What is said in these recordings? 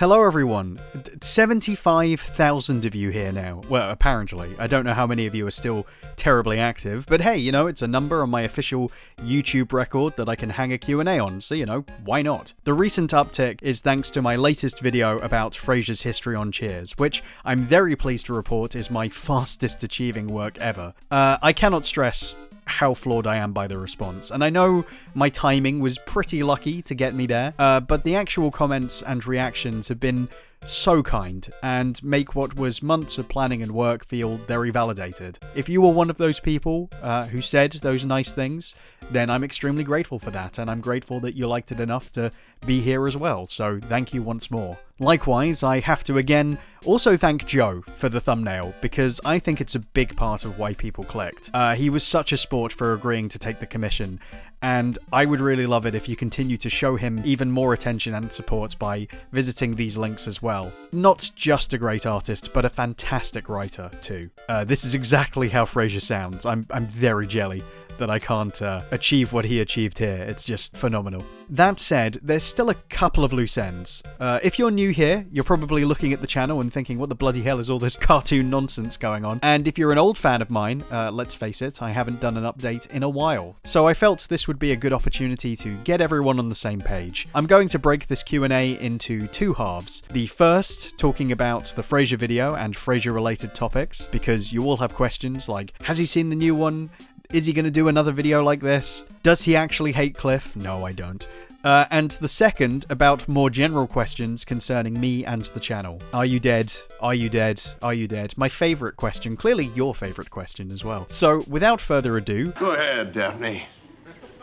Hello everyone, 75,000 of you here now. Well, apparently. I don't know how many of you are still terribly active, but hey, it's a number on my official YouTube record that I can hang a Q&A on, so why not? The recent uptick is thanks to my latest video about Frasier's history on Cheers, which I'm very pleased to report is my fastest achieving work ever. I cannot stress how floored I am by the response, and I know my timing was pretty lucky to get me there, but the actual comments and reactions have been so kind and make what was months of planning and work feel very validated. If you were one of those people who said those nice things, then I'm extremely grateful for that, and I'm grateful that you liked it enough to be here as well, so thank you once more. Likewise, I have to again also thank Joe for the thumbnail, because I think it's a big part of why people clicked. He was such a sport for agreeing to take the commission, and I would really love it if you continue to show him even more attention and support by visiting these links as well. Not just a great artist, but a fantastic writer too. This is exactly how Frasier sounds. I'm very jelly that I can't achieve what he achieved here. It's just phenomenal. That said, there's still a couple of loose ends. If you're new here, you're probably looking at the channel and thinking, what the bloody hell is all this cartoon nonsense going on? And if you're an old fan of mine, let's face it, I haven't done an update in a while. So I felt this would be a good opportunity to get everyone on the same page. I'm going to break this Q&A into two halves. The first, talking about the Frasier video and Frasier-related topics, because you all have questions like, has he seen the new one? Is he going to do another video like this? Does he actually hate Cliff? No, I don't. And the second, about more general questions concerning me and the channel. Are you dead? Are you dead? Are you dead? My favourite question, clearly your favourite question as well. So, without further ado... Go ahead, Daphne.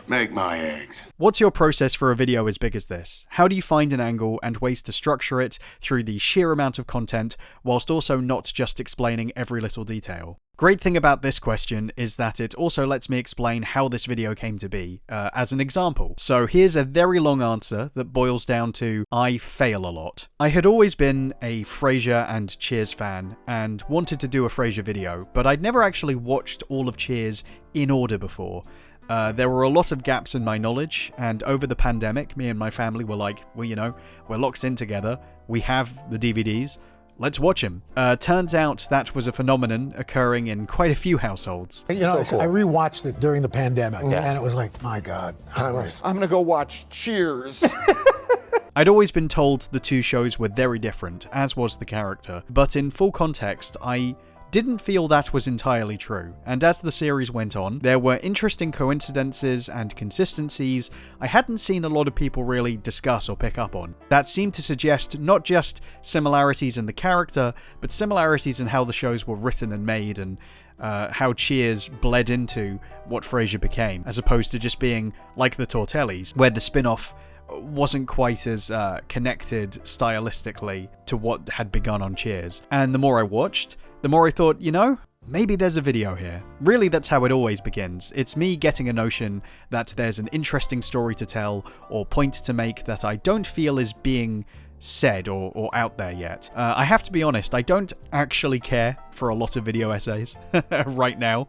Make my eggs. What's your process for a video as big as this? How do you find an angle and ways to structure it through the sheer amount of content, whilst also not just explaining every little detail? Great thing about this question is that it also lets me explain how this video came to be, as an example. So here's a very long answer that boils down to, I fail a lot. I had always been a Frasier and Cheers fan, and wanted to do a Frasier video, but I'd never actually watched all of Cheers in order before. There were a lot of gaps in my knowledge, and over the pandemic, me and my family were like, well, we're locked in together, we have the DVDs, let's watch him. Turns out that was a phenomenon occurring in quite a few households. I rewatched it during the pandemic, and it was like, my God. I'm gonna go watch Cheers. I'd always been told the two shows were very different, as was the character, but in full context, I didn't feel that was entirely true, and as the series went on, there were interesting coincidences and consistencies I hadn't seen a lot of people really discuss or pick up on. That seemed to suggest not just similarities in the character, but similarities in how the shows were written and made, and how Cheers bled into what Frasier became, as opposed to just being like the Tortellis, where the spin-off wasn't quite as connected stylistically to what had begun on Cheers. And the more I watched, the more I thought, maybe there's a video here. Really, that's how it always begins. It's me getting a notion that there's an interesting story to tell or point to make that I don't feel is being said or out there yet. I have to be honest, I don't actually care for a lot of video essays right now.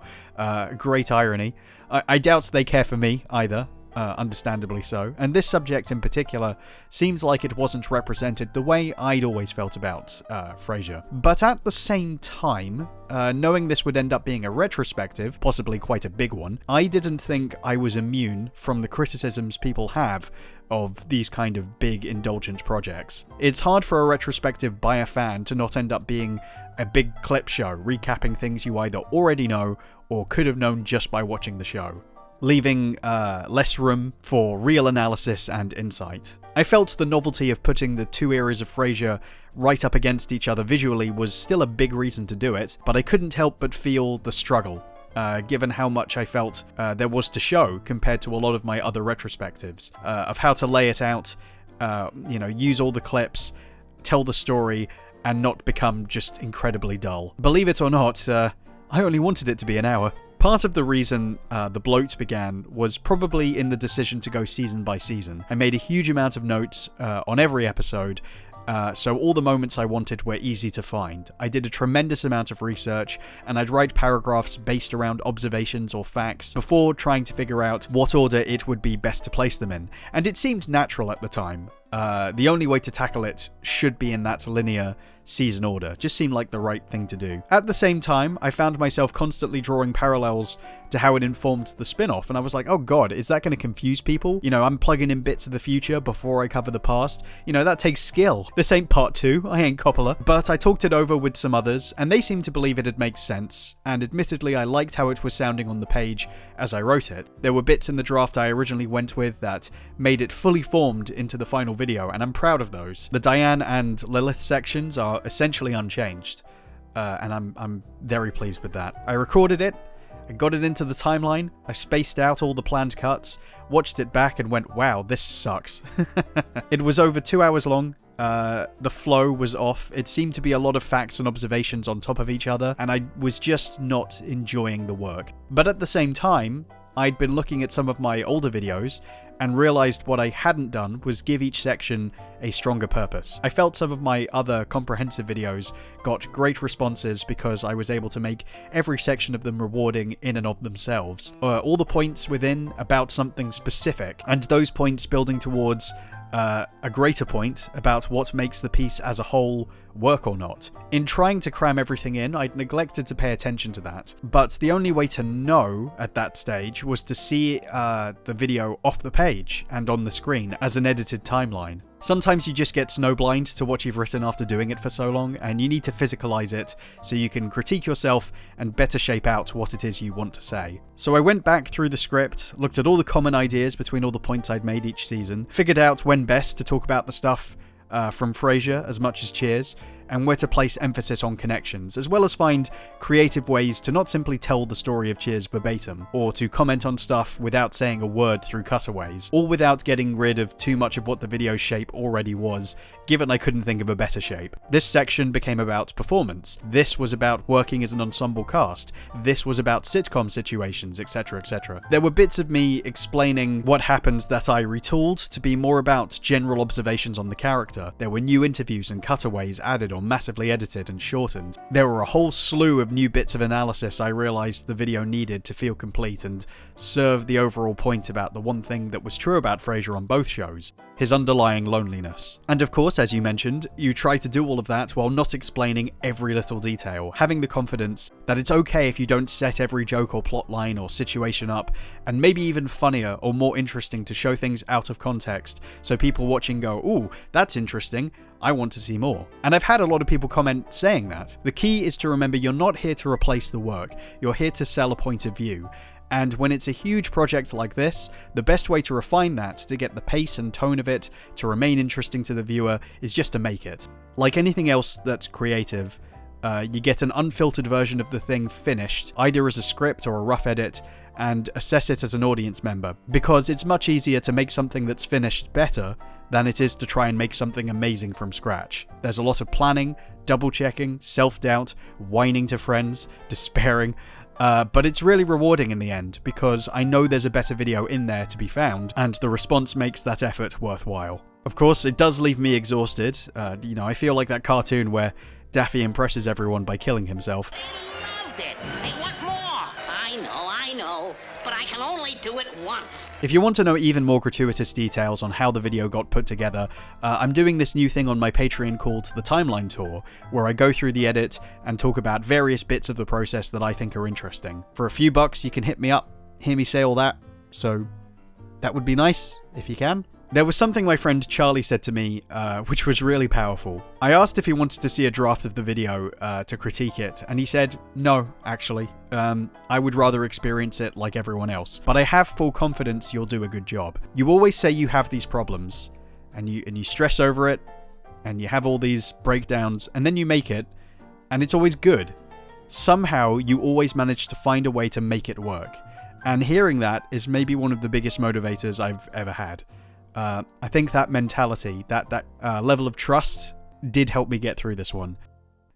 Great irony. I doubt they care for me either. Understandably so, and this subject in particular seems like it wasn't represented the way I'd always felt about Frasier. But at the same time, knowing this would end up being a retrospective, possibly quite a big one, I didn't think I was immune from the criticisms people have of these kind of big indulgent projects. It's hard for a retrospective by a fan to not end up being a big clip show, recapping things you either already know or could have known just by watching the show, leaving less room for real analysis and insight. I felt the novelty of putting the two eras of Frasier right up against each other visually was still a big reason to do it, but I couldn't help but feel the struggle, given how much I felt there was to show compared to a lot of my other retrospectives, of how to lay it out, use all the clips, tell the story, and not become just incredibly dull. Believe it or not, I only wanted it to be an hour. Part of the reason the bloat began was probably in the decision to go season by season. I made a huge amount of notes on every episode, so all the moments I wanted were easy to find. I did a tremendous amount of research, and I'd write paragraphs based around observations or facts before trying to figure out what order it would be best to place them in, and it seemed natural at the time. The only way to tackle it should be in that linear season order. Just seemed like the right thing to do. At the same time, I found myself constantly drawing parallels to how it informed the spin-off, and I was like, oh god, is that going to confuse people? You know, I'm plugging in bits of the future before I cover the past. You know, that takes skill. This ain't part 2, I ain't Coppola. But I talked it over with some others, and they seemed to believe it'd make sense, and admittedly I liked how it was sounding on the page as I wrote it. There were bits in the draft I originally went with that made it fully formed into the final video, and I'm proud of those. The Diane and Lilith sections are essentially unchanged, and I'm very pleased with that. I recorded it, I got it into the timeline, I spaced out all the planned cuts, watched it back and went, wow, this sucks. It was over 2 hours long. The flow was off. It seemed to be a lot of facts and observations on top of each other, and I was just not enjoying the work. But at the same time, I'd been looking at some of my older videos and realized what I hadn't done was give each section a stronger purpose. I felt some of my other comprehensive videos got great responses because I was able to make every section of them rewarding in and of themselves. All the points within about something specific, and those points building towards a greater point about what makes the piece as a whole work or not. In trying to cram everything in, I'd neglected to pay attention to that, but the only way to know at that stage was to see the video off the page and on the screen as an edited timeline. Sometimes you just get snowblind to what you've written after doing it for so long, and you need to physicalize it so you can critique yourself and better shape out what it is you want to say. So I went back through the script, looked at all the common ideas between all the points I'd made each season, figured out when best to talk about the stuff from Frasier as much as Cheers, and where to place emphasis on connections, as well as find creative ways to not simply tell the story of Cheers verbatim, or to comment on stuff without saying a word through cutaways, all without getting rid of too much of what the video shape already was, given I couldn't think of a better shape. This section became about performance. This was about working as an ensemble cast. This was about sitcom situations, etc, etc. There were bits of me explaining what happens that I retooled to be more about general observations on the character. There were new interviews and cutaways added or massively edited and shortened. There were a whole slew of new bits of analysis I realized the video needed to feel complete and serve the overall point about the one thing that was true about Frasier on both shows, his underlying loneliness. And of course, as you mentioned, you try to do all of that while not explaining every little detail, having the confidence that it's okay if you don't set every joke or plot line or situation up, and maybe even funnier or more interesting to show things out of context so people watching go, ooh, that's interesting, I want to see more. And I've had a lot of people comment saying that. The key is to remember you're not here to replace the work, you're here to sell a point of view. And when it's a huge project like this, the best way to refine that, to get the pace and tone of it to remain interesting to the viewer, is just to make it. Like anything else that's creative, you get an unfiltered version of the thing finished, either as a script or a rough edit, and assess it as an audience member, because it's much easier to make something that's finished better than it is to try and make something amazing from scratch. There's a lot of planning, double-checking, self-doubt, whining to friends, despairing, but it's really rewarding in the end, because I know there's a better video in there to be found, and the response makes that effort worthwhile. Of course, it does leave me exhausted. I feel like that cartoon where Daffy impresses everyone by killing himself. They loved it. They want more. I know, but I can only do it once. If you want to know even more gratuitous details on how the video got put together, I'm doing this new thing on my Patreon called the Timeline Tour, where I go through the edit and talk about various bits of the process that I think are interesting. For a few bucks, you can hit me up, hear me say all that, so that would be nice, if you can. There was something my friend Charlie said to me, which was really powerful. I asked if he wanted to see a draft of the video to critique it, and he said, no, actually. I would rather experience it like everyone else. But I have full confidence you'll do a good job. You always say you have these problems, and you stress over it, and you have all these breakdowns, and then you make it, and it's always good. Somehow, you always manage to find a way to make it work. And hearing that is maybe one of the biggest motivators I've ever had. I think that mentality, that level of trust did help me get through this one.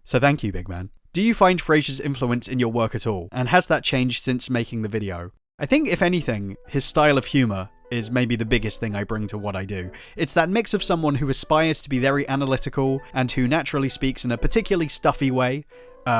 So thank you, big man. Do you find Frasier's influence in your work at all? And has that changed since making the video? I think, if anything, his style of humour is maybe the biggest thing I bring to what I do. It's that mix of someone who aspires to be very analytical and who naturally speaks in a particularly stuffy way,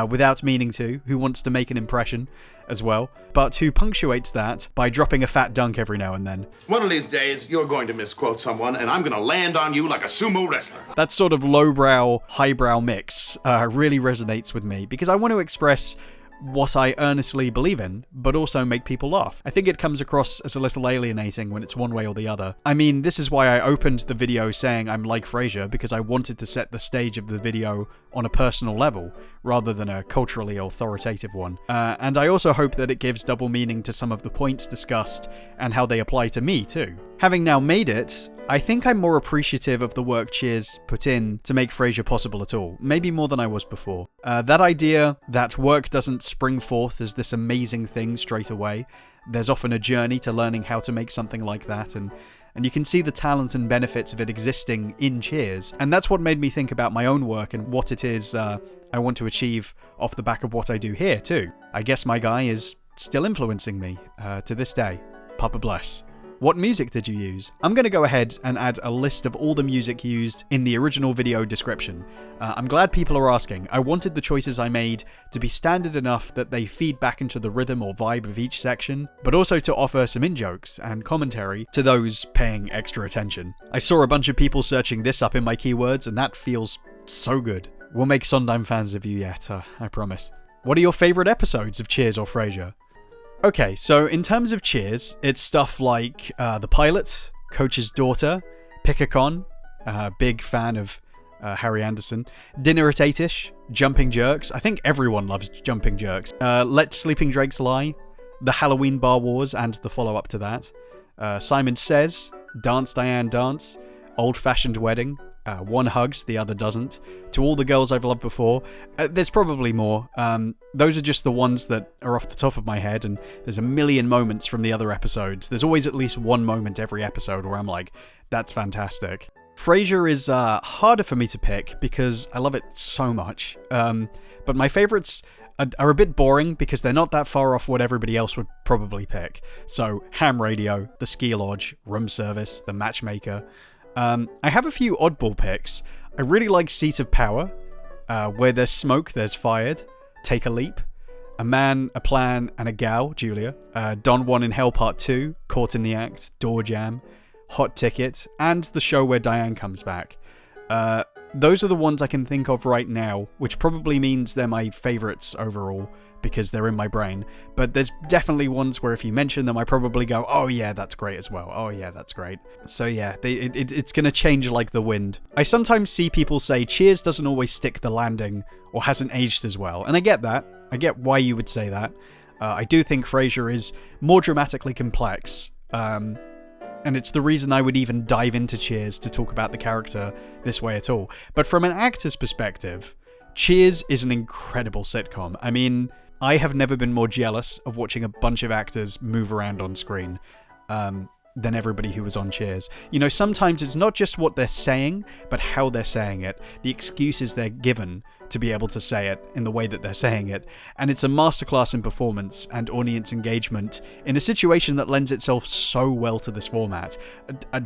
without meaning to, who wants to make an impression as well, but who punctuates that by dropping a fat dunk every now and then. One of these days, you're going to misquote someone, and I'm going to land on you like a sumo wrestler. That sort of lowbrow, highbrow mix really resonates with me, because I want to express what I earnestly believe in, but also make people laugh. I think it comes across as a little alienating when it's one way or the other. I mean, this is why I opened the video saying I'm like Frasier, because I wanted to set the stage of the video on a personal level, rather than a culturally authoritative one. And I also hope that it gives double meaning to some of the points discussed, and how they apply to me too. Having now made it, I think I'm more appreciative of the work Cheers put in to make Frasier possible at all, maybe more than I was before. That idea that work doesn't spring forth as this amazing thing straight away. There's often a journey to learning how to make something like that, and you can see the talent and benefits of it existing in Cheers, and that's what made me think about my own work and what it is I want to achieve off the back of what I do here too. I guess my guy is still influencing me to this day. Papa bless. What music did you use? I'm going to go ahead and add a list of all the music used in the original video description. I'm glad people are asking. I wanted the choices I made to be standard enough that they feed back into the rhythm or vibe of each section, but also to offer some in-jokes and commentary to those paying extra attention. I saw a bunch of people searching this up in my keywords, and that feels so good. We'll make Sondheim fans of you yet, I promise. What are your favourite episodes of Cheers or Frasier? Okay, so in terms of Cheers, it's stuff like The Pilot, Coach's Daughter, Pick-a-Con, big fan of Harry Anderson, Dinner at 8ish, Jumping Jerks, I think everyone loves Jumping Jerks, Let Sleeping Drakes Lie, The Halloween Bar Wars and the follow-up to that, Simon Says, Dance Diane Dance, Old Fashioned Wedding, One Hugs, the Other Doesn't, To All the Girls I've Loved Before. There's probably more. Those are just the ones that are off the top of my head, and there's a million moments from the other episodes. There's always at least one moment every episode where I'm like, that's fantastic. Frasier is harder for me to pick because I love it so much. But my favorites are a bit boring because they're not that far off what everybody else would probably pick. So, Ham Radio, The Ski Lodge, Room Service, The Matchmaker. I have a few oddball picks. I really like Seat of Power, Where There's Smoke, There's Fired, Take a Leap, A Man, A Plan, and a Gal, Julia, Don Juan in Hell Part 2, Caught in the Act, Door Jam, Hot Ticket, and the show where Diane comes back. Those are the ones I can think of right now, which probably means they're my favourites overall, because they're in my brain. But there's definitely ones where if you mention them, I probably go, oh yeah, that's great as well. Oh yeah, that's great. So yeah, it's going to change like the wind. I sometimes see people say Cheers doesn't always stick the landing or hasn't aged as well. And I get that. I get why you would say that. I do think Frasier is more dramatically complex. And it's the reason I would even dive into Cheers to talk about the character this way at all. But from an actor's perspective, Cheers is an incredible sitcom. I mean, I have never been more jealous of watching a bunch of actors move around on screen than everybody who was on Cheers. You know, sometimes it's not just what they're saying, but how they're saying it, the excuses they're given to be able to say it in the way that they're saying it. And it's a masterclass in performance and audience engagement in a situation that lends itself so well to this format.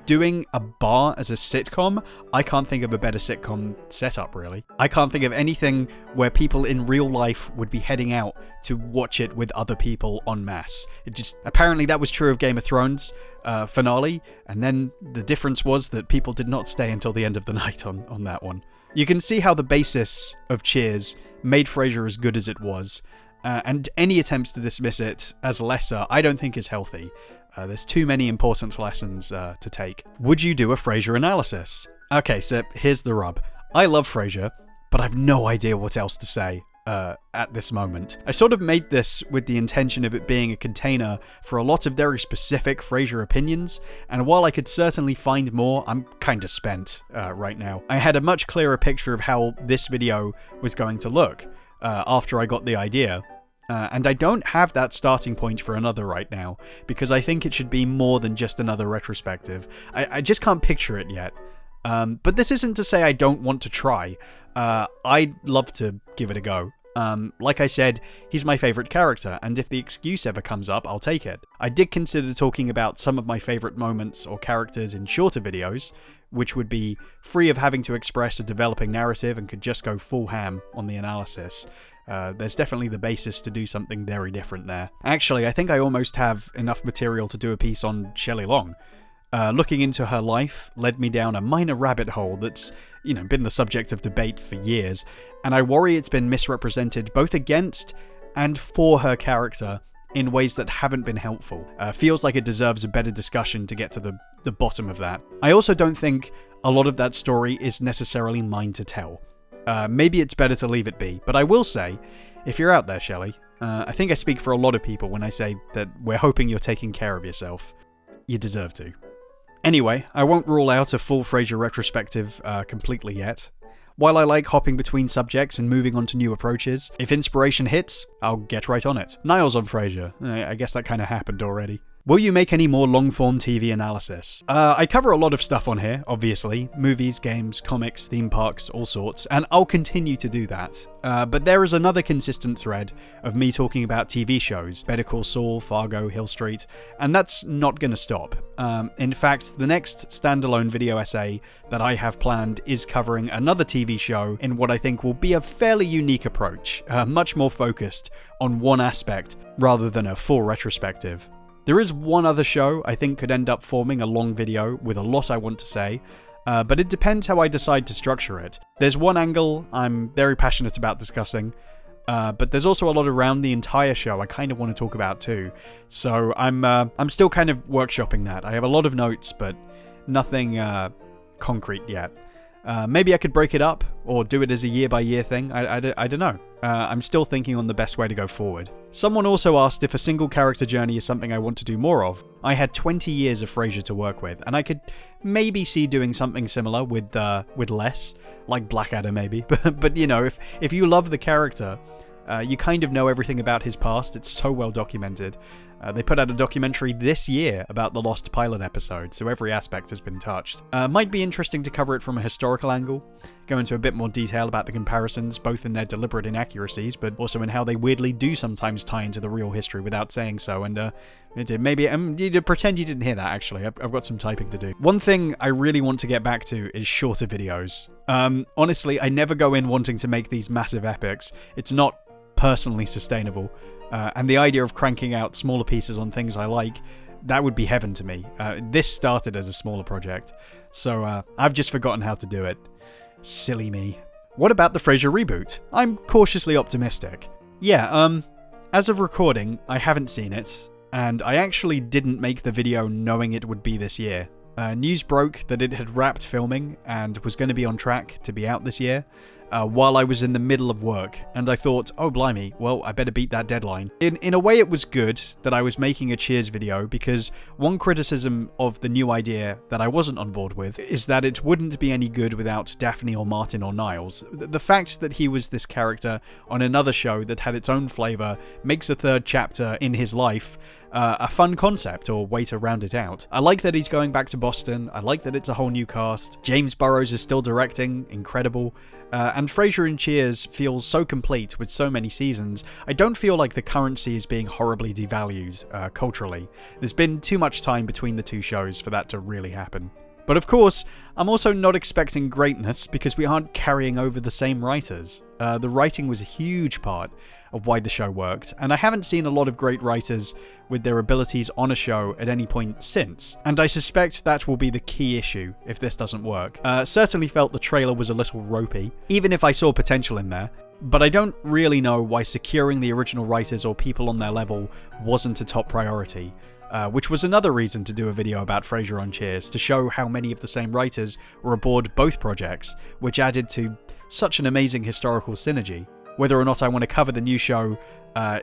Doing a bar as a sitcom, I can't think of a better sitcom setup, really. I can't think of anything where people in real life would be heading out to watch it with other people en masse. Apparently that was true of Game of Thrones finale, and then the difference was that people did not stay until the end of the night on that one. You can see how the basis of Cheers made Frasier as good as it was, and any attempts to dismiss it as lesser I don't think is healthy. There's too many important lessons to take. Would you do a Frasier analysis? Okay, so here's the rub. I love Frasier, but I've no idea what else to say at this moment. I sort of made this with the intention of it being a container for a lot of very specific Frasier opinions, and while I could certainly find more, I'm kind of spent right now. I had a much clearer picture of how this video was going to look after I got the idea, and I don't have that starting point for another right now, because I think it should be more than just another retrospective. I just can't picture it yet. But this isn't to say I don't want to try. I'd love to give it a go. Like I said, he's my favourite character, and if the excuse ever comes up, I'll take it. I did consider talking about some of my favourite moments or characters in shorter videos, which would be free of having to express a developing narrative and could just go full ham on the analysis. There's definitely the basis to do something very different there. Actually, I think I almost have enough material to do a piece on Shelley Long. Looking into her life led me down a minor rabbit hole that's, been the subject of debate for years, and I worry it's been misrepresented both against and for her character in ways that haven't been helpful. Feels like it deserves a better discussion to get to the bottom of that. I also don't think a lot of that story is necessarily mine to tell. Maybe it's better to leave it be, but I will say, if you're out there, Shelley, I think I speak for a lot of people when I say that we're hoping you're taking care of yourself. You deserve to. Anyway, I won't rule out a full Frasier retrospective completely yet. While I like hopping between subjects and moving on to new approaches, if inspiration hits, I'll get right on it. Niles on Frasier. I guess that kind of happened already. Will you make any more long-form TV analysis? I cover a lot of stuff on here, obviously. Movies, games, comics, theme parks, all sorts, and I'll continue to do that. But there is another consistent thread of me talking about TV shows, Better Call Saul, Fargo, Hill Street, and that's not going to stop. In fact, the next standalone video essay that I have planned is covering another TV show in what I think will be a fairly unique approach, much more focused on one aspect rather than a full retrospective. There is one other show I think could end up forming a long video with a lot I want to say, but it depends how I decide to structure it. There's one angle I'm very passionate about discussing, but there's also a lot around the entire show I kind of want to talk about too. So I'm still kind of workshopping that. I have a lot of notes, but nothing concrete yet. Maybe I could break it up or do it as a year-by-year thing. I don't know. I'm still thinking on the best way to go forward. Someone also asked if a single character journey is something I want to do more of. I had 20 years of Frasier to work with, and I could maybe see doing something similar with less, like Blackadder maybe. But if you love the character, you kind of know everything about his past. It's so well documented. They put out a documentary this year about the lost pilot episode, so every aspect has been touched. Might be interesting to cover it from a historical angle, go into a bit more detail about the comparisons, both in their deliberate inaccuracies, but also in how they weirdly do sometimes tie into the real history without saying so, and maybe you pretend you didn't hear that, actually. I've got some typing to do. One thing I really want to get back to is shorter videos. Honestly, I never go in wanting to make these massive epics. It's not personally sustainable. And the idea of cranking out smaller pieces on things I like, that would be heaven to me. This started as a smaller project, so I've just forgotten how to do it. Silly me. What about the Frasier reboot? I'm cautiously optimistic. Yeah, as of recording, I haven't seen it, and I actually didn't make the video knowing it would be this year. News broke that it had wrapped filming and was going to be on track to be out this year, while I was in the middle of work, and I thought, oh blimey, well, I better beat that deadline. In a way, it was good that I was making a Cheers video, because one criticism of the new idea that I wasn't on board with is that it wouldn't be any good without Daphne or Martin or Niles. The fact that he was this character on another show that had its own flavour makes a third chapter in his life a fun concept or way to round it out. I like that he's going back to Boston. I like that it's a whole new cast. James Burrows is still directing, incredible. And Frasier and Cheers feels so complete with so many seasons. I don't feel like the currency is being horribly devalued culturally. There's been too much time between the two shows for that to really happen. But of course, I'm also not expecting greatness because we aren't carrying over the same writers. The writing was a huge part of why the show worked, and I haven't seen a lot of great writers with their abilities on a show at any point since, and I suspect that will be the key issue if this doesn't work. Certainly felt the trailer was a little ropey, even if I saw potential in there, but I don't really know why securing the original writers or people on their level wasn't a top priority. Which was another reason to do a video about Frasier on Cheers, to show how many of the same writers were aboard both projects, which added to such an amazing historical synergy. Whether or not I want to cover the new show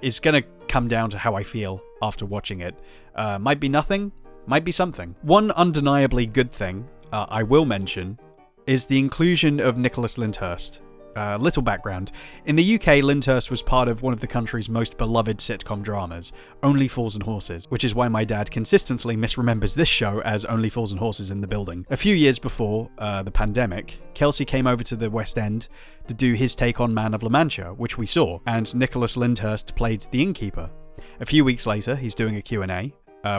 is going to come down to how I feel after watching it. Might be nothing, might be something. One undeniably good thing I will mention is the inclusion of Nicholas Lyndhurst. Little background. In the UK, Lyndhurst was part of one of the country's most beloved sitcom dramas, Only Fools and Horses, which is why my dad consistently misremembers this show as Only Fools and Horses in the Building. A few years before the pandemic, Kelsey came over to the West End to do his take on Man of La Mancha, which we saw, and Nicholas Lyndhurst played the innkeeper. A few weeks later, he's doing a Q&A.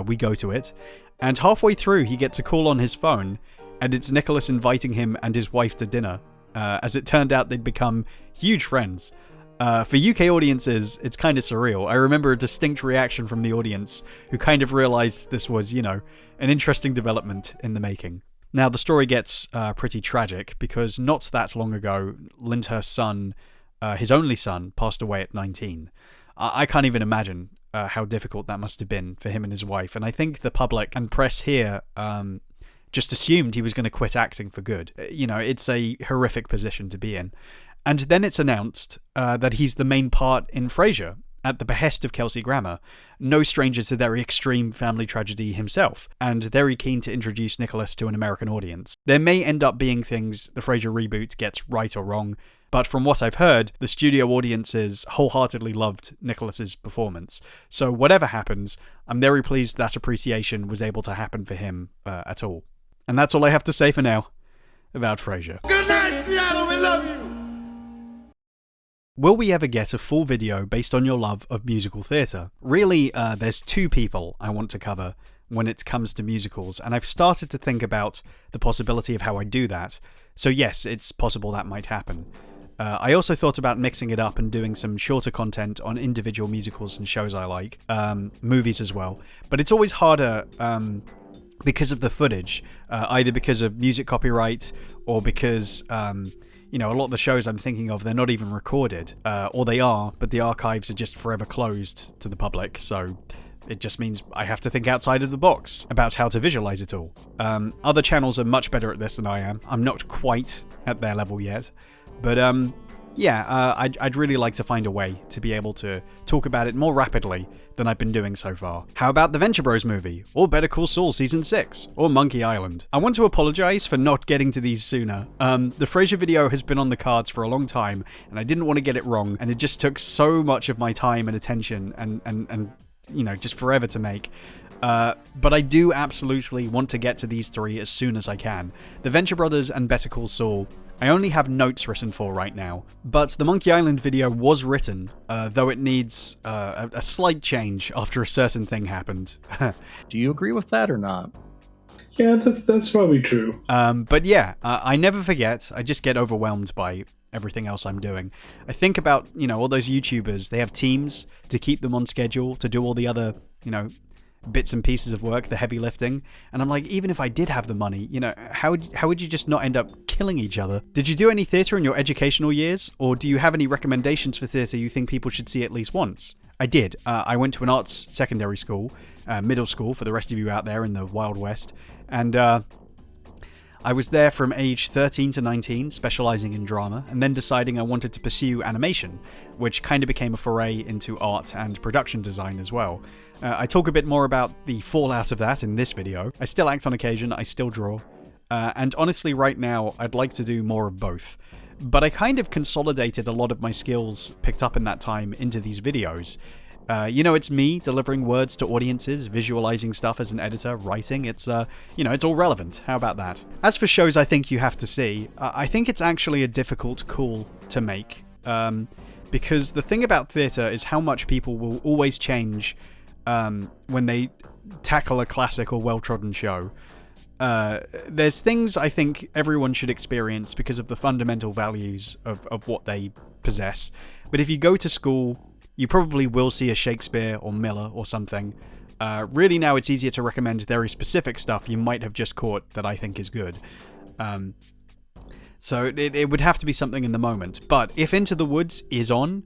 We go to it, and halfway through he gets a call on his phone, and it's Nicholas inviting him and his wife to dinner. As it turned out, they'd become huge friends. For UK audiences, it's kind of surreal. I remember a distinct reaction from the audience, who kind of realised this was, an interesting development in the making. Now, the story gets pretty tragic, because not that long ago, Lyndhurst's son, his only son, passed away at 19. I can't even imagine how difficult that must have been for him and his wife, and I think the public and press here just assumed he was going to quit acting for good. It's a horrific position to be in. And then it's announced that he's the main part in Frasier, at the behest of Kelsey Grammer, no stranger to their extreme family tragedy himself, and very keen to introduce Nicholas to an American audience. There may end up being things the Frasier reboot gets right or wrong, but from what I've heard, the studio audiences wholeheartedly loved Nicholas's performance. So whatever happens, I'm very pleased that appreciation was able to happen for him at all. And that's all I have to say for now about Frasier. Good night, Seattle. We love you. Will we ever get a full video based on your love of musical theatre? Really, there's two people I want to cover when it comes to musicals, and I've started to think about the possibility of how I do that. So yes, it's possible that might happen. I also thought about mixing it up and doing some shorter content on individual musicals and shows I like, movies as well. But it's always harder because of the footage, either because of music copyright or because a lot of the shows I'm thinking of, they're not even recorded, or they are, but the archives are just forever closed to the public, so it just means I have to think outside of the box about how to visualize it all. Other channels are much better at this than I am. I'm not quite at their level yet, but I'd really like to find a way to be able to talk about it more rapidly than I've been doing so far. How about the Venture Bros movie, or Better Call Saul Season 6, or Monkey Island? I want to apologise for not getting to these sooner. The Frasier video has been on the cards for a long time, and I didn't want to get it wrong, and it just took so much of my time and attention and just forever to make. But I do absolutely want to get to these three as soon as I can. The Venture Brothers and Better Call Saul, I only have notes written for right now, but the Monkey Island video was written, though it needs a slight change after a certain thing happened. Do you agree with that or not? Yeah, that's probably true. But yeah, I never forget. I just get overwhelmed by everything else I'm doing. I think about, all those YouTubers. They have teams to keep them on schedule, to do all the other, bits and pieces of work, the heavy lifting, and I'm like, even if I did have the money, how would you just not end up killing each other? Did you do any theatre in your educational years, or do you have any recommendations for theatre you think people should see at least once? I did. I went to an arts secondary school, middle school for the rest of you out there in the Wild West, and I was there from age 13 to 19, specialising in drama, and then deciding I wanted to pursue animation, which kind of became a foray into art and production design as well. I talk a bit more about the fallout of that in this video. I still act on occasion, I still draw, and honestly right now I'd like to do more of both. But I kind of consolidated a lot of my skills picked up in that time into these videos. It's me delivering words to audiences, visualizing stuff as an editor, writing. It's all relevant. How about that? As for shows I think you have to see, I think it's actually a difficult call to make. Because the thing about theatre is how much people will always change when they tackle a classic or well-trodden show. There's things I think everyone should experience because of the fundamental values of what they possess. But if you go to school, you probably will see a Shakespeare or Miller or something. Really now it's easier to recommend very specific stuff you might have just caught that I think is good. So it would have to be something in the moment. But if Into the Woods is on,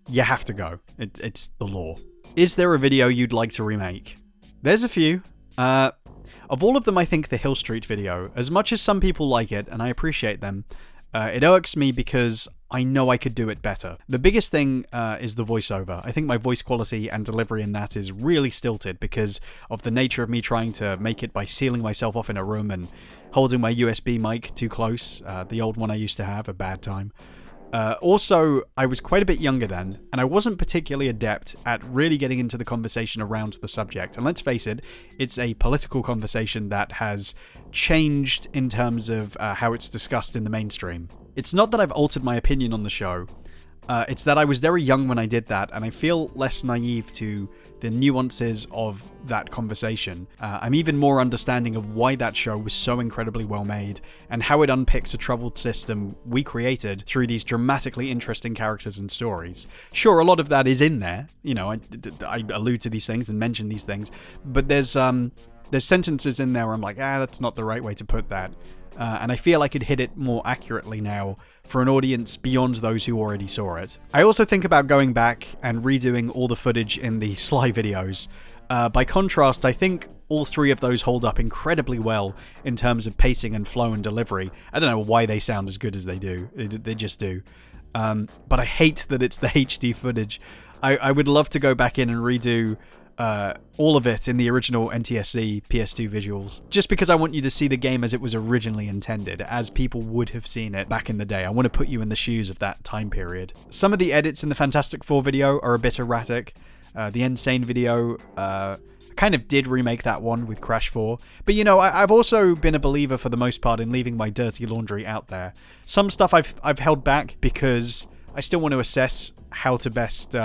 you have to go. It's the law. Is there a video you'd like to remake? There's a few. Of all of them, I think the Hill Street video, as much as some people like it, and I appreciate them, it irks me because I know I could do it better. The biggest thing is the voiceover. I think my voice quality and delivery in that is really stilted because of the nature of me trying to make it by sealing myself off in a room and holding my USB mic too close, the old one I used to have, a bad time. Also, I was quite a bit younger then, and I wasn't particularly adept at really getting into the conversation around the subject. And let's face it, it's a political conversation that has changed in terms of how it's discussed in the mainstream. It's not that I've altered my opinion on the show, it's that I was very young when I did that, and I feel less naive to the nuances of that conversation. I'm even more understanding of why that show was so incredibly well made, and how it unpicks a troubled system we created through these dramatically interesting characters and stories. Sure, a lot of that is in there, you know, I allude to these things and mention these things, but there's sentences in there where I'm like, that's not the right way to put that. And I feel I could hit it more accurately now for an audience beyond those who already saw it. I also think about going back and redoing all the footage in the Sly videos. By contrast, I think all three of those hold up incredibly well in terms of pacing and flow and delivery. I don't know why they sound as good as they do. They just do. But I hate that it's the HD footage. I would love to go back in and redo all of it in the original NTSC PS2 visuals, just because I want you to see the game as it was originally intended, as people would have seen it back in the day. I want to put you in the shoes of that time period. Some of the edits in the Fantastic Four video are a bit erratic. The Insane video, I kind of did remake that one with Crash 4, but you know, I've also been a believer for the most part in leaving my dirty laundry out there. Some stuff I've held back because I still want to assess how to best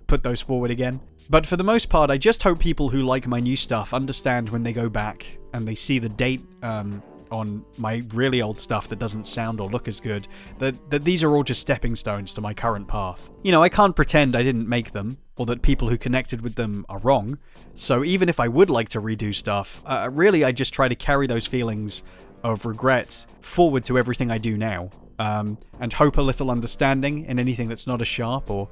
put those forward again. But for the most part, I just hope people who like my new stuff understand when they go back and they see the date on my really old stuff that doesn't sound or look as good, that these are all just stepping stones to my current path. You know, I can't pretend I didn't make them, or that people who connected with them are wrong, so even if I would like to redo stuff, really I just try to carry those feelings of regret forward to everything I do now, and hope a little understanding in anything that's not as sharp, or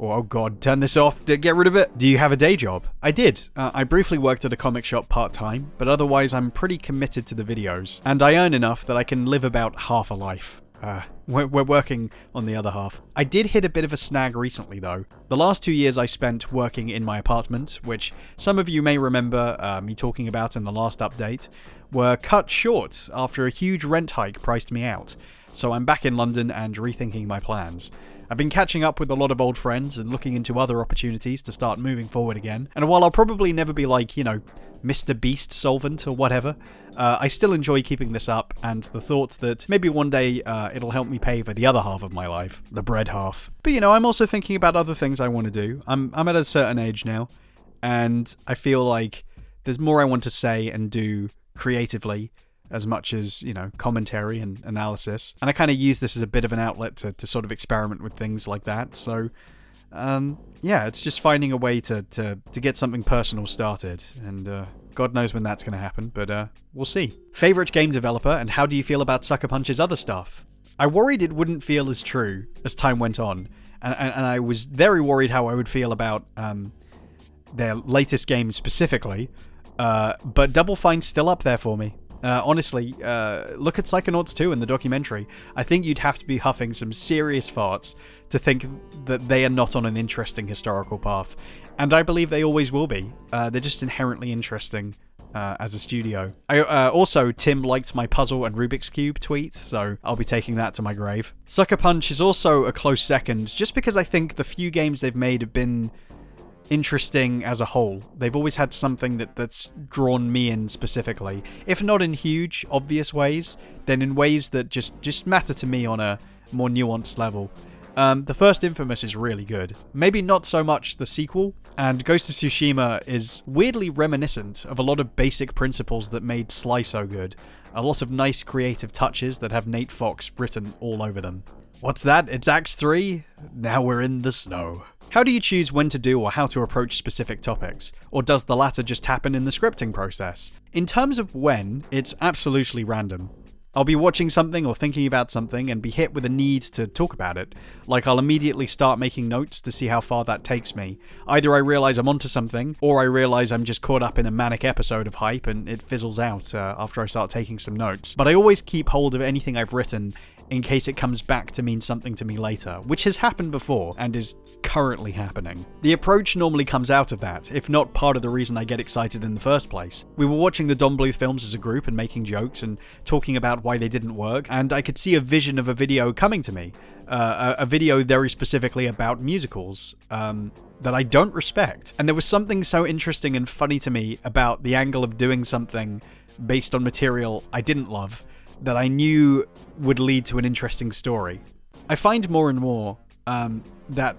oh god, turn this off, get rid of it. Do you have a day job? I did. I briefly worked at a comic shop part-time, but otherwise I'm pretty committed to the videos, and I earn enough that I can live about half a life. We're working on the other half. I did hit a bit of a snag recently though. The last 2 years I spent working in my apartment, which some of you may remember me talking about in the last update, were cut short after a huge rent hike priced me out. So I'm back in London and rethinking my plans. I've been catching up with a lot of old friends and looking into other opportunities to start moving forward again. And while I'll probably never be like, you know, Mr. Beast solvent or whatever, I still enjoy keeping this up, and the thought that maybe one day it'll help me pay for the other half of my life, the bread half. But you know, I'm also thinking about other things I want to do. I'm at a certain age now, and I feel like there's more I want to say and do creatively, as much as, you know, commentary and analysis. And I kind of use this as a bit of an outlet to sort of experiment with things like that. So, yeah, it's just finding a way to get something personal started. And God knows when that's going to happen, but we'll see. Favorite game developer, and how do you feel about Sucker Punch's other stuff? I worried it wouldn't feel as true as time went on. And I was very worried how I would feel about their latest game specifically. But Double Fine's still up there for me. Honestly, look at Psychonauts 2 in the documentary. I think you'd have to be huffing some serious farts to think that they are not on an interesting historical path. And I believe they always will be. They're just inherently interesting as a studio. Also, Tim liked my puzzle and Rubik's Cube tweet, so I'll be taking that to my grave. Sucker Punch is also a close second, just because I think the few games they've made have been interesting as a whole. They've always had something that's drawn me in specifically. If not in huge, obvious ways, then in ways that just matter to me on a more nuanced level. The first Infamous is really good. Maybe not so much the sequel, and Ghost of Tsushima is weirdly reminiscent of a lot of basic principles that made Sly so good. A lot of nice creative touches that have Nate Fox written all over them. What's that? It's Act 3? Now we're in the snow. How do you choose when to do or how to approach specific topics? Or does the latter just happen in the scripting process? In terms of when, it's absolutely random. I'll be watching something or thinking about something and be hit with a need to talk about it. Like I'll immediately start making notes to see how far that takes me. Either I realise I'm onto something, or I realise I'm just caught up in a manic episode of hype and it fizzles out after I start taking some notes. But I always keep hold of anything I've written in case it comes back to mean something to me later, which has happened before and is currently happening. The approach normally comes out of that, if not part of the reason I get excited in the first place. We were watching the Don Bluth films as a group and making jokes and talking about why they didn't work, and I could see a vision of a video coming to me. A video very specifically about musicals that I don't respect. And there was something so interesting and funny to me about the angle of doing something based on material I didn't love that I knew would lead to an interesting story. I find more and more that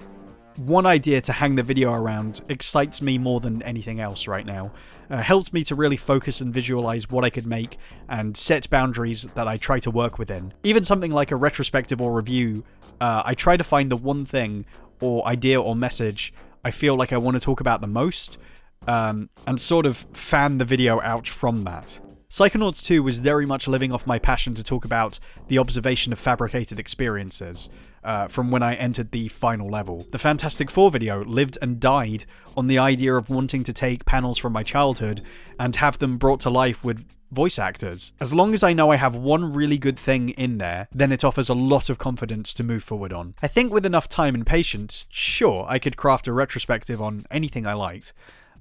one idea to hang the video around excites me more than anything else right now. Helped me to really focus and visualize what I could make and set boundaries that I try to work within. Even something like a retrospective or review, I try to find the one thing or idea or message I feel like I want to talk about the most, and sort of fan the video out from that. Psychonauts 2 was very much living off my passion to talk about the observation of fabricated experiences, from when I entered the final level. The Fantastic Four video lived and died on the idea of wanting to take panels from my childhood and have them brought to life with voice actors. As long as I know I have one really good thing in there, then it offers a lot of confidence to move forward on. I think with enough time and patience, sure, I could craft a retrospective on anything I liked.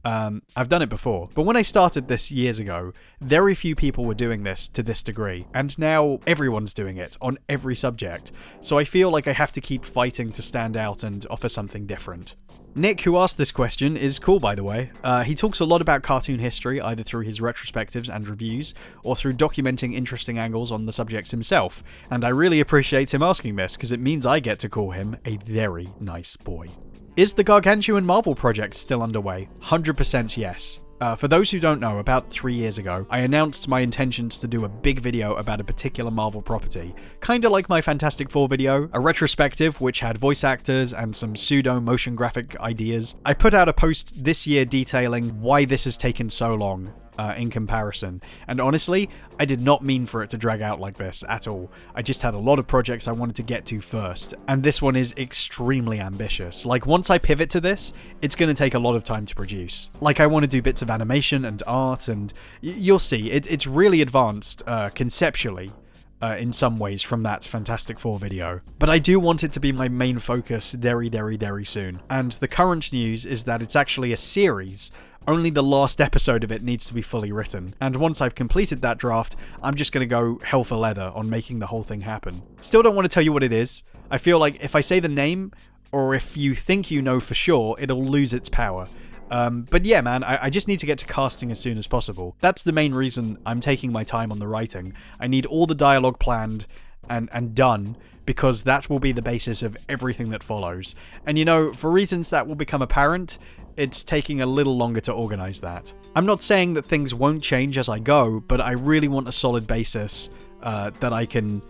I've done it before, but when I started this years ago, very few people were doing this to this degree, and now everyone's doing it on every subject, so I feel like I have to keep fighting to stand out and offer something different. Nick, who asked this question, is cool, by the way. He talks a lot about cartoon history, either through his retrospectives and reviews, or through documenting interesting angles on the subjects himself, and I really appreciate him asking this, because it means I get to call him a very nice boy. Is the Gargantuan Marvel project still underway? 100% yes. For those who don't know, about 3 years ago, I announced my intentions to do a big video about a particular Marvel property. Kinda like my Fantastic Four video, a retrospective which had voice actors and some pseudo motion graphic ideas. I put out a post this year detailing why this has taken so long. In comparison. And honestly, I did not mean for it to drag out like this at all. I just had a lot of projects I wanted to get to first, and this one is extremely ambitious. Like, once I pivot to this, it's going to take a lot of time to produce. Like, I want to do bits of animation and art, and you'll see, it's really advanced conceptually. In some ways from that Fantastic Four video. But I do want it to be my main focus very, very, very soon. And the current news is that it's actually a series. Only the last episode of it needs to be fully written, and once I've completed that draft, I'm just going to go hell for leather on making the whole thing happen. Still don't want to tell you what it is. I feel like if I say the name, or if you think you know for sure, it'll lose its power. But yeah, man, I just need to get to casting as soon as possible. That's the main reason I'm taking my time on the writing. I need all the dialogue planned and done, because that will be the basis of everything that follows. And you know, for reasons that will become apparent, it's taking a little longer to organize that. I'm not saying that things won't change as I go, but I really want a solid basis that I can,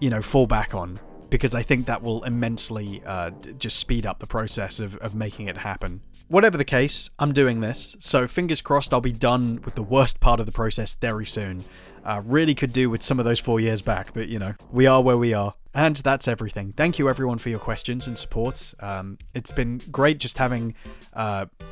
you know, fall back on, because I think that will immensely just speed up the process of making it happen. Whatever the case, I'm doing this, so fingers crossed I'll be done with the worst part of the process very soon. Really could do with some of those 4 years back, but you know, we are where we are. And that's everything. Thank you everyone for your questions and support. It's been great just having,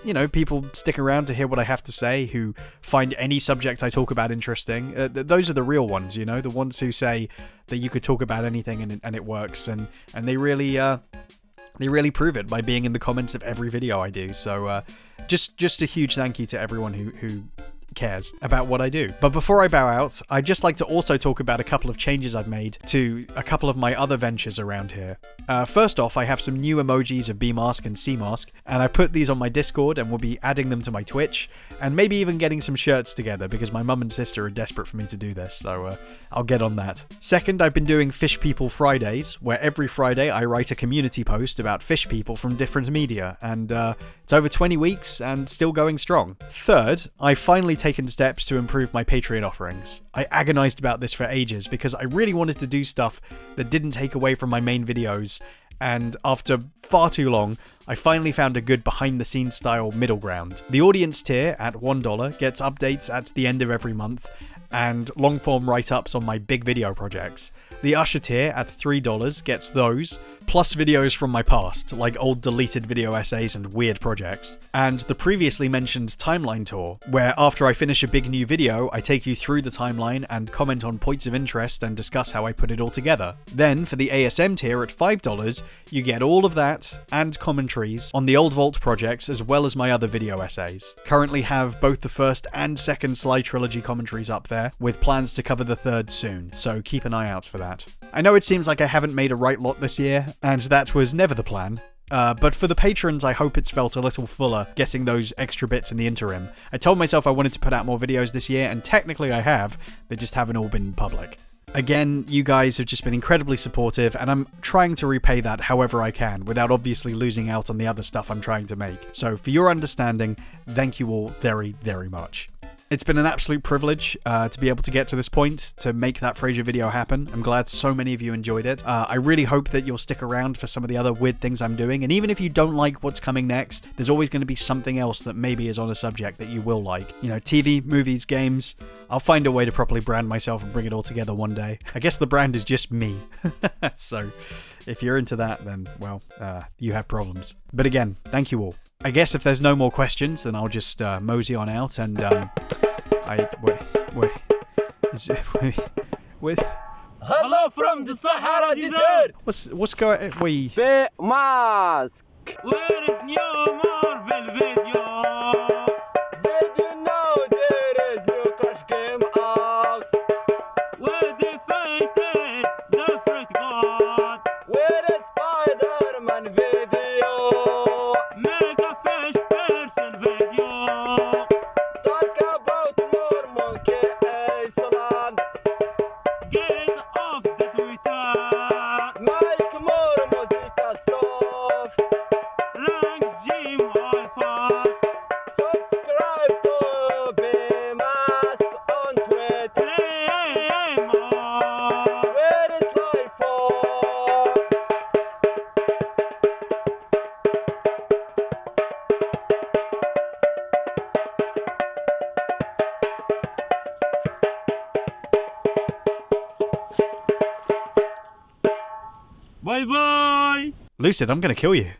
you know, people stick around to hear what I have to say, who find any subject I talk about interesting. Those are the real ones, you know, the ones who say that you could talk about anything and it works, and they really prove it by being in the comments of every video I do. So just a huge thank you to everyone who cares about what I do. But before I bow out, I'd just like to also talk about a couple of changes I've made to a couple of my other ventures around here. First off, I have some new emojis of B-Mask and C-Mask, and I put these on my Discord and will be adding them to my Twitch, and maybe even getting some shirts together, because my mum and sister are desperate for me to do this, so I'll get on that. Second, I've been doing Fish People Fridays, where every Friday I write a community post about fish people from different media, and it's over 20 weeks and still going strong. Third, I've finally taken steps to improve my Patreon offerings. I agonized about this for ages because I really wanted to do stuff that didn't take away from my main videos, and after far too long, I finally found a good behind-the-scenes style middle ground. The audience tier at $1 gets updates at the end of every month, and long-form write-ups on my big video projects. The Usher tier at $3 gets those, plus videos from my past, like old deleted video essays and weird projects. And the previously mentioned timeline tour, where after I finish a big new video, I take you through the timeline and comment on points of interest and discuss how I put it all together. Then, for the ASM tier at $5, you get all of that, and commentaries on the old Vault projects as well as my other video essays. Currently have both the first and second Sly Trilogy commentaries up there, with plans to cover the third soon, so keep an eye out for that. I know it seems like I haven't made a right lot this year, and that was never the plan. But for the patrons, I hope it's felt a little fuller getting those extra bits in the interim. I told myself I wanted to put out more videos this year, and technically I have, they just haven't all been public. Again, you guys have just been incredibly supportive, and I'm trying to repay that however I can, without obviously losing out on the other stuff I'm trying to make. So for your understanding, thank you all very, very much. It's been an absolute privilege to be able to get to this point, to make that Frasier video happen. I'm glad so many of you enjoyed it. I really hope that you'll stick around for some of the other weird things I'm doing, and even if you don't like what's coming next, there's always going to be something else that maybe is on a subject that you will like. You know, TV, movies, games. I'll find a way to properly brand myself and bring it all together one day. I guess the brand is just me. So, if you're into that, then, well, you have problems. But again, thank you all. I guess if there's no more questions, then I'll just mosey on out and, wait. Hello from the Sahara Desert! What's going, Face mask! Where is new Marvel video? Did you know there is new Crash game out? Where they fighting the Fred God? Where is Spider-Man video? Mega Fish Person video. Talk about more Monkey Island. Get off the Twitter. Make more musical stuff. Rank Jim Alphas. Subscribe to Be Mask on Twitter. Play more. Where is life for? Bye bye. Lucid, I'm gonna kill you.